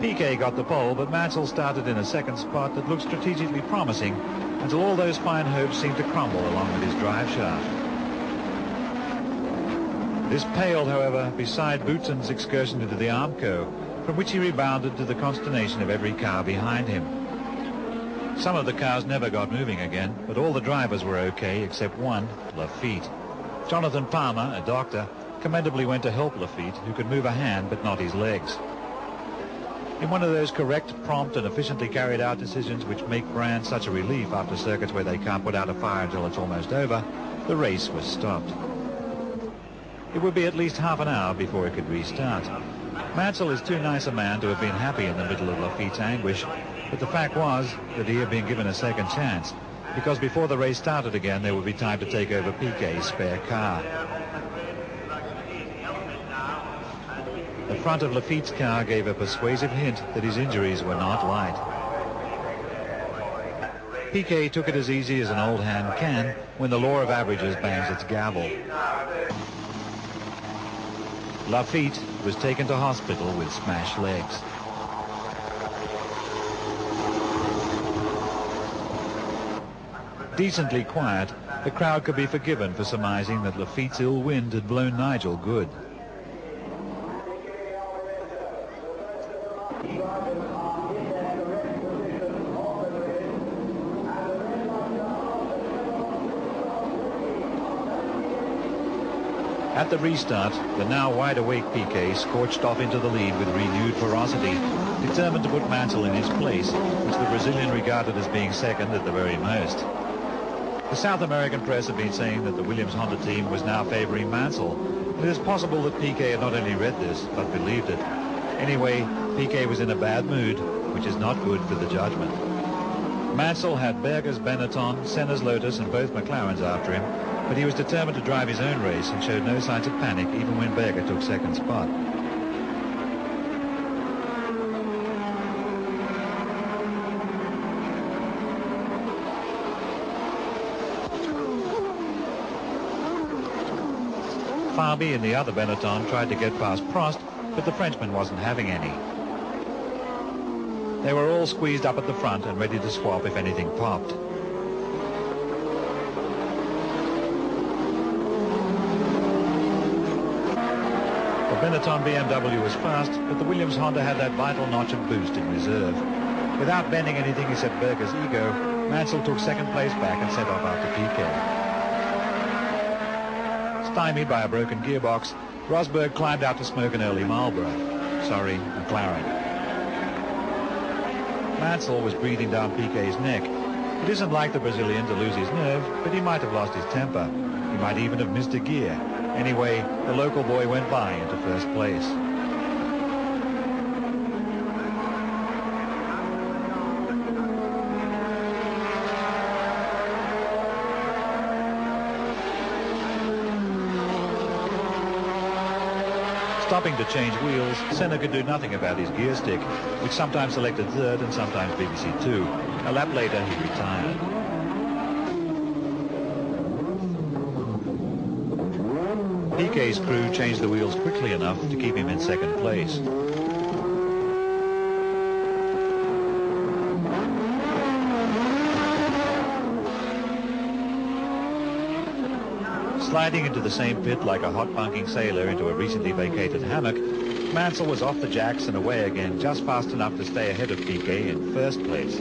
Piquet got the pole, but Mansell started in a second spot that looked strategically promising until all those fine hopes seemed to crumble along with his drive shaft. This paled, however, beside Boutsen's excursion into the Armco, from which he rebounded to the consternation of every car behind him. Some of the cars never got moving again, but all the drivers were okay except one, Lafitte. Jonathan Palmer, a doctor, commendably went to help Lafitte, who could move a hand but not his legs. In one of those correct, prompt and efficiently carried out decisions which make brands such a relief after circuits where they can't put out a fire until it's almost over, the race was stopped. It would be at least half an hour before it could restart. Mansell is too nice a man to have been happy in the middle of Lafitte's anguish, but the fact was that he had been given a second chance, because before the race started again there would be time to take over Piquet's spare car. The front of Lafitte's car gave a persuasive hint that his injuries were not light. Piquet took it as easy as an old hand can when the law of averages bangs its gavel. Lafitte was taken to hospital with smashed legs. Decently quiet, the crowd could be forgiven for surmising that Lafitte's ill wind had blown Nigel good. At the restart, the now wide-awake Piquet scorched off into the lead with renewed ferocity, determined to put Mansell in his place, which the Brazilian regarded as being second at the very most. The South American press had been saying that the Williams-Honda team was now favoring Mansell. It is possible that Piquet had not only read this, but believed it. Anyway, Piquet was in a bad mood, which is not good for the judgment. Mansell had Berger's Benetton, Senna's Lotus, and both McLarens after him, but he was determined to drive his own race and showed no signs of panic even when Berger took second spot. Fabi in the other Benetton tried to get past Prost, but the Frenchman wasn't having any. They were all squeezed up at the front and ready to swap if anything popped. The Benetton BMW was fast, but the Williams Honda had that vital notch of boost in reserve. Without bending anything except Berger's ego, Mansell took second place back and set off after Piquet. Stymied by a broken gearbox, Rosberg climbed out to smoke an early Marlboro. Sorry, McLaren. Mansell was breathing down Piquet's neck. It isn't like the Brazilian to lose his nerve, but he might have lost his temper. He might even have missed a gear. Anyway, the local boy went by into first place. Stopping to change wheels, Senna could do nothing about his gear stick, which sometimes selected third and sometimes BBC 2. A lap later, he retired. Piquet's crew changed the wheels quickly enough to keep him in second place. Sliding into the same pit like a hot bunking sailor into a recently vacated hammock, Mansell was off the jacks and away again just fast enough to stay ahead of Piquet in first place.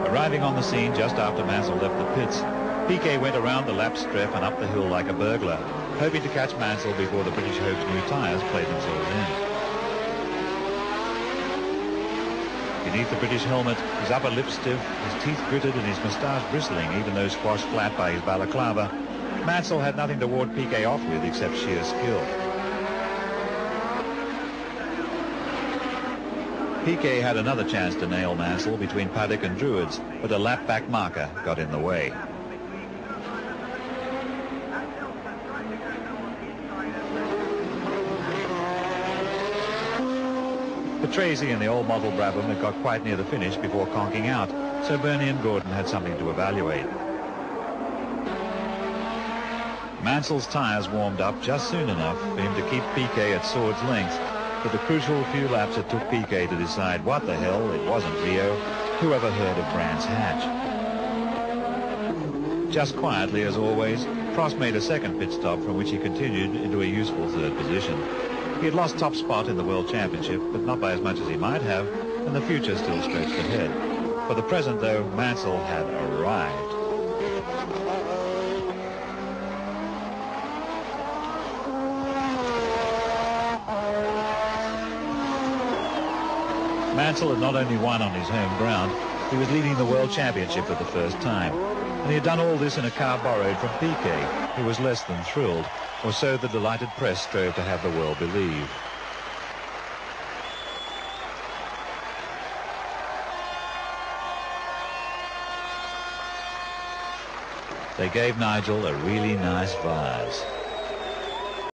Arriving on the scene just after Mansell left the pits, Piquet went around the lap strip and up the hill like a burglar, hoping to catch Mansell before the British Hope's new tyres played themselves in. Beneath the British helmet, his upper lip stiff, his teeth gritted and his moustache bristling, even though squashed flat by his balaclava, Mansell had nothing to ward Piquet off with except sheer skill. Piquet had another chance to nail Mansell between Paddock and Druids, but a lap back marker got in the way. But Tracy and the old model Brabham had got quite near the finish before conking out, so Bernie and Gordon had something to evaluate. Mansell's tyres warmed up just soon enough for him to keep Piquet at sword's length, but the crucial few laps it took Piquet to decide what the hell, it wasn't Rio. Whoever heard of Brands Hatch? Just quietly as always, Prost made a second pit stop from which he continued into a useful third position. He had lost top spot in the World Championship, but not by as much as he might have, and the future still stretched ahead. For the present, though, Mansell had arrived. Mansell had not only won on his home ground, he was leading the World Championship for the first time. And he had done all this in a car borrowed from Piquet, who was less than thrilled, or so the delighted press strove to have the world believe. They gave Nigel a really nice vase.